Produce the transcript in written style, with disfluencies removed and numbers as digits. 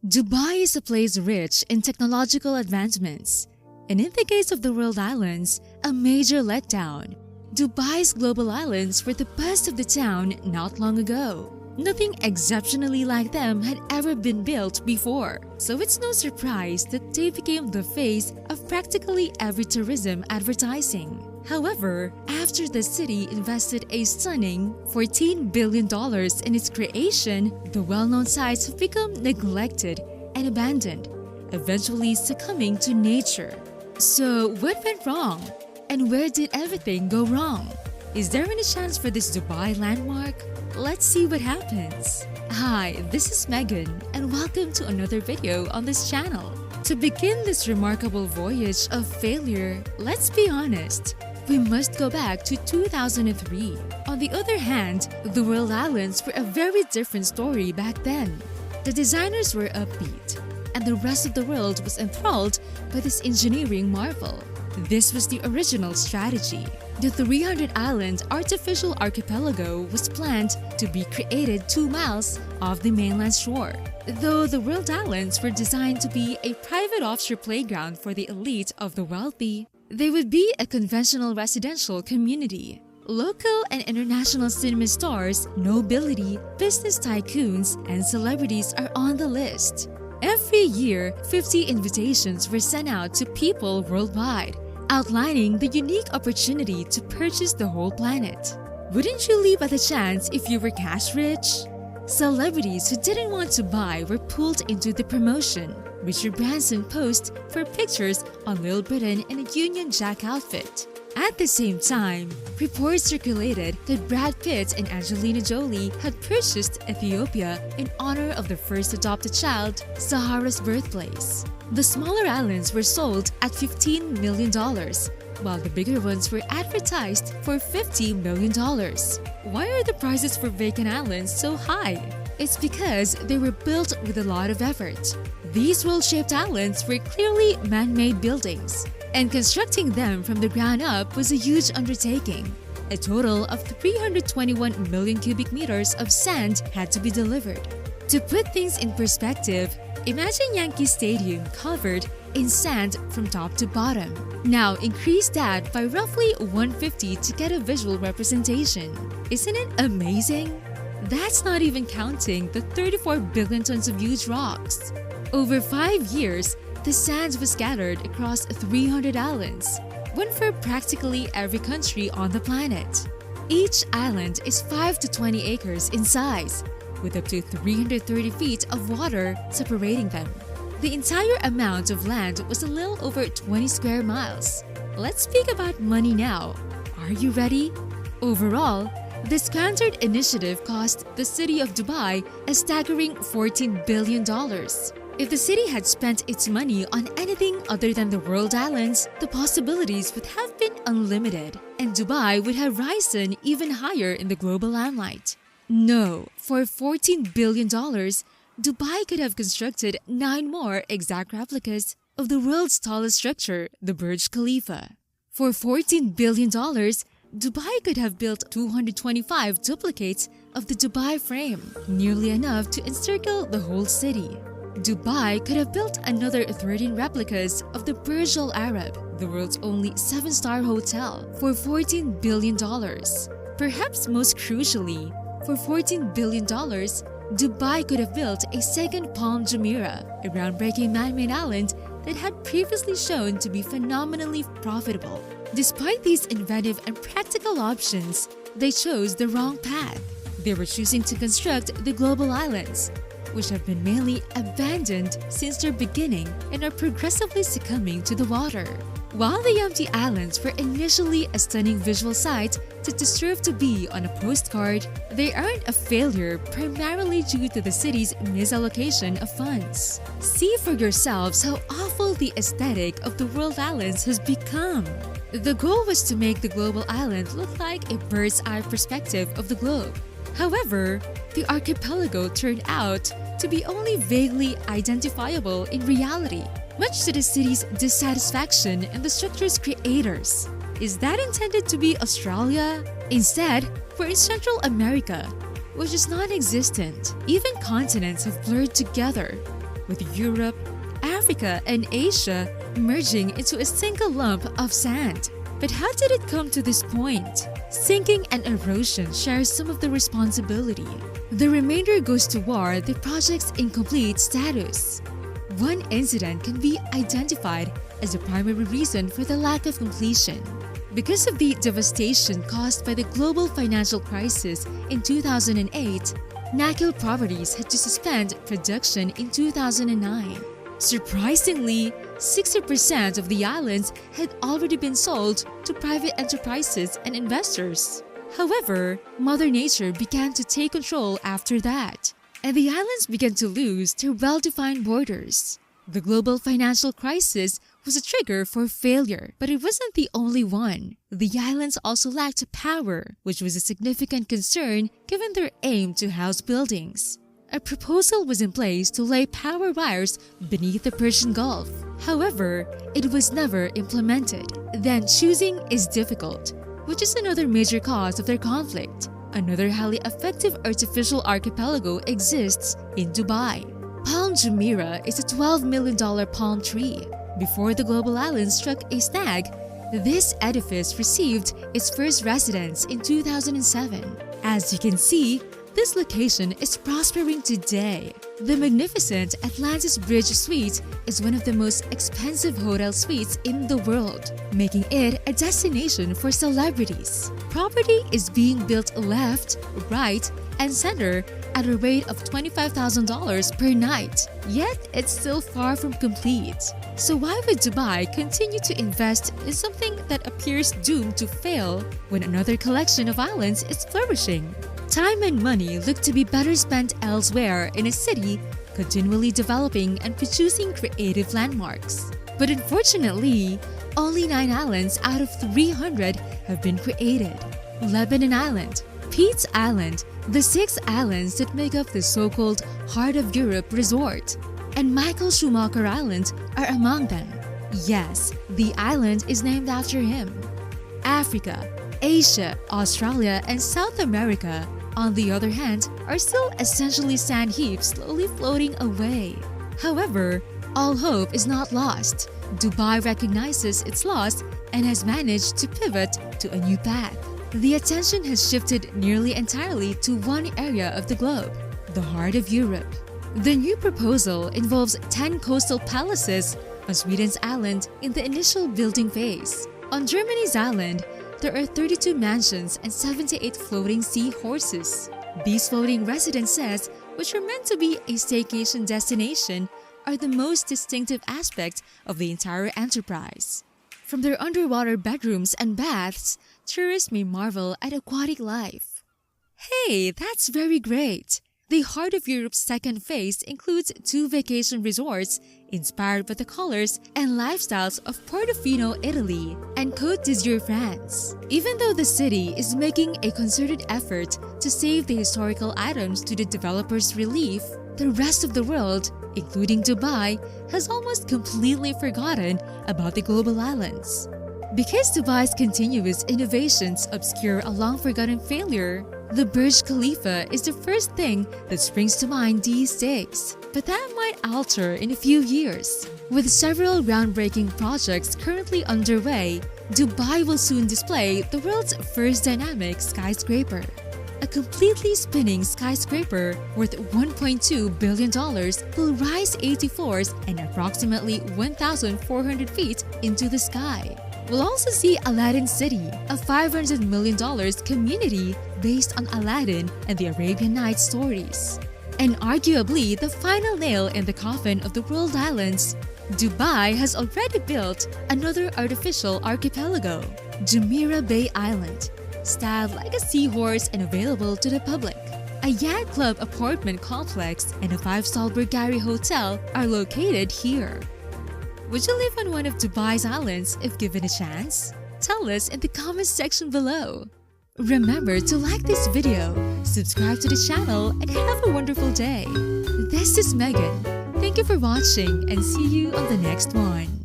Dubai is a place rich in technological advancements, and in the case of the world islands, a major letdown. Dubai's global islands were the best of the town not long ago. Nothing exceptionally like them had ever been built before, so it's no surprise that they became the face of practically every tourism advertising. However, after the city invested a stunning $14 billion in its creation, the well-known sites have become neglected and abandoned, eventually succumbing to nature. So what went wrong? And where did everything go wrong? Is there any chance for this Dubai landmark? Let's see what happens. Hi, this is Megan, and welcome to another video on this channel. To begin this remarkable voyage of failure, let's be honest, we must go back to 2003. On the other hand, the world islands were a very different story back then. The designers were upbeat, and the rest of the world was enthralled by this engineering marvel. This was the original strategy. The 300-island artificial archipelago was planned to be created 2 miles off the mainland shore. Though the world islands were designed to be a private offshore playground for the elite of the wealthy, they would be a conventional residential community. Local and international cinema stars, nobility, business tycoons, and celebrities are on the list. Every year, 50 invitations were sent out to people worldwide, outlining the unique opportunity to purchase the whole planet. Wouldn't you leap at the chance if you were cash rich? Celebrities who didn't want to buy were pulled into the promotion. Richard Branson posed for pictures on Little Britain in a Union Jack outfit. At the same time, reports circulated that Brad Pitt and Angelina Jolie had purchased Ethiopia in honor of their first adopted child, Zahara's birthplace. The smaller islands were sold at $15 million, while the bigger ones were advertised for $50 million. Why are the prices for vacant islands so high? It's because they were built with a lot of effort. These world-shaped islands were clearly man-made buildings, and constructing them from the ground up was a huge undertaking. A total of 321 million cubic meters of sand had to be delivered. To put things in perspective, imagine Yankee Stadium covered in sand from top to bottom. Now increase that by roughly 150 to get a visual representation. Isn't it amazing? That's not even counting the 34 billion tons of huge rocks. Over 5 years, the sand was scattered across 300 islands, one for practically every country on the planet. Each island is 5 to 20 acres in size, with up to 330 feet of water separating them. The entire amount of land was a little over 20 square miles. Let's speak about money now. Are you ready? Overall, this granted initiative cost the city of Dubai a staggering $14 billion. If the city had spent its money on anything other than the world islands, the possibilities would have been unlimited, and Dubai would have risen even higher in the global limelight. No, for $14 billion, Dubai could have constructed 9 more exact replicas of the world's tallest structure, the Burj Khalifa. For $14 billion, Dubai could have built 225 duplicates of the Dubai frame, nearly enough to encircle the whole city. Dubai could have built another 13 replicas of the Burj Al Arab, the world's only 7-star hotel, for $14 billion. Perhaps most crucially, for $14 billion, Dubai could have built a second Palm Jumeirah, a groundbreaking man-made island that had previously shown to be phenomenally profitable. Despite these inventive and practical options, they chose the wrong path. They were choosing to construct the global islands, which have been mainly abandoned since their beginning and are progressively succumbing to the water. While the empty islands were initially a stunning visual sight that deserved to be on a postcard, they aren't a failure primarily due to the city's misallocation of funds. See for yourselves how awful the aesthetic of the world islands has become. The goal was to make the global island look like a bird's-eye perspective of the globe. However, the archipelago turned out to be only vaguely identifiable in reality, much to the city's dissatisfaction and the structure's creators. Is that intended to be Australia? Instead, we're in Central America, which is non-existent. Even continents have blurred together. with Europe, Africa, and Asia merging into a single lump of sand. But how did it come to this point? Sinking and erosion share some of the responsibility. The remainder goes toward the project's incomplete status. One incident can be identified as the primary reason for the lack of completion. Because of the devastation caused by the global financial crisis in 2008, Nakil Properties had to suspend production in 2009. Surprisingly, 60% of the islands had already been sold to private enterprises and investors. However, Mother Nature began to take control after that, and the islands began to lose their well-defined borders. The global financial crisis was a trigger for failure, but it wasn't the only one. The islands also lacked power, which was a significant concern given their aim to house buildings. A proposal was in place to lay power wires beneath the Persian Gulf. However, it was never implemented. Then choosing is difficult, which is another major cause of their conflict. Another highly effective artificial archipelago exists in Dubai. Palm Jumeirah is a $12 million palm tree. Before the global island struck a snag, this edifice received its first residents in 2007. As you can see, this location is prospering today. The magnificent Atlantis Bridge Suite is one of the most expensive hotel suites in the world, making it a destination for celebrities. Property is being built left, right, and center at a rate of $25,000 per night, yet it's still far from complete. So why would Dubai continue to invest in something that appears doomed to fail when another collection of islands is flourishing? Time and money look to be better spent elsewhere in a city continually developing and producing creative landmarks. But unfortunately, only 9 islands out of 300 have been created. Lebanon Island, Pete's Island, the 6 islands that make up the so-called Heart of Europe resort, and Michael Schumacher Island are among them. Yes, the island is named after him. Africa, Asia, Australia, and South America, on the other hand, are still essentially sand heaps slowly floating away. However, all hope is not lost. Dubai recognizes its loss and has managed to pivot to a new path. The attention has shifted nearly entirely to one area of the globe, the heart of Europe. The new proposal involves 10 coastal palaces on Sweden's island in the initial building phase. On Germany's island, there are 32 mansions and 78 floating seahorses. These floating residences, which are meant to be a staycation destination, are the most distinctive aspect of the entire enterprise. From their underwater bedrooms and baths, tourists may marvel at aquatic life. Hey, that's very great! The Heart of Europe's second phase includes 2 vacation resorts inspired by the colors and lifestyles of Portofino, Italy, and Côte d'Azur, France. Even though the city is making a concerted effort to save the historical items to the developers' relief, the rest of the world, including Dubai, has almost completely forgotten about the global islands. Because Dubai's continuous innovations obscure a long-forgotten failure, the Burj Khalifa is the first thing that springs to mind these days. But that might alter in a few years. With several groundbreaking projects currently underway, Dubai will soon display the world's first dynamic skyscraper. A completely spinning skyscraper worth $1.2 billion will rise 80 floors and approximately 1,400 feet into the sky. We'll also see Aladdin City, a $500 million community based on Aladdin and the Arabian Nights stories. And arguably the final nail in the coffin of the world islands, Dubai has already built another artificial archipelago, Jumeirah Bay Island, styled like a seahorse and available to the public. A yacht club apartment complex and a 5-star Bulgari hotel are located here. Would you live on one of Dubai's islands if given a chance? Tell us in the comments section below. Remember to like this video, subscribe to the channel, and have a wonderful day. This is Megan. Thank you for watching and see you on the next one.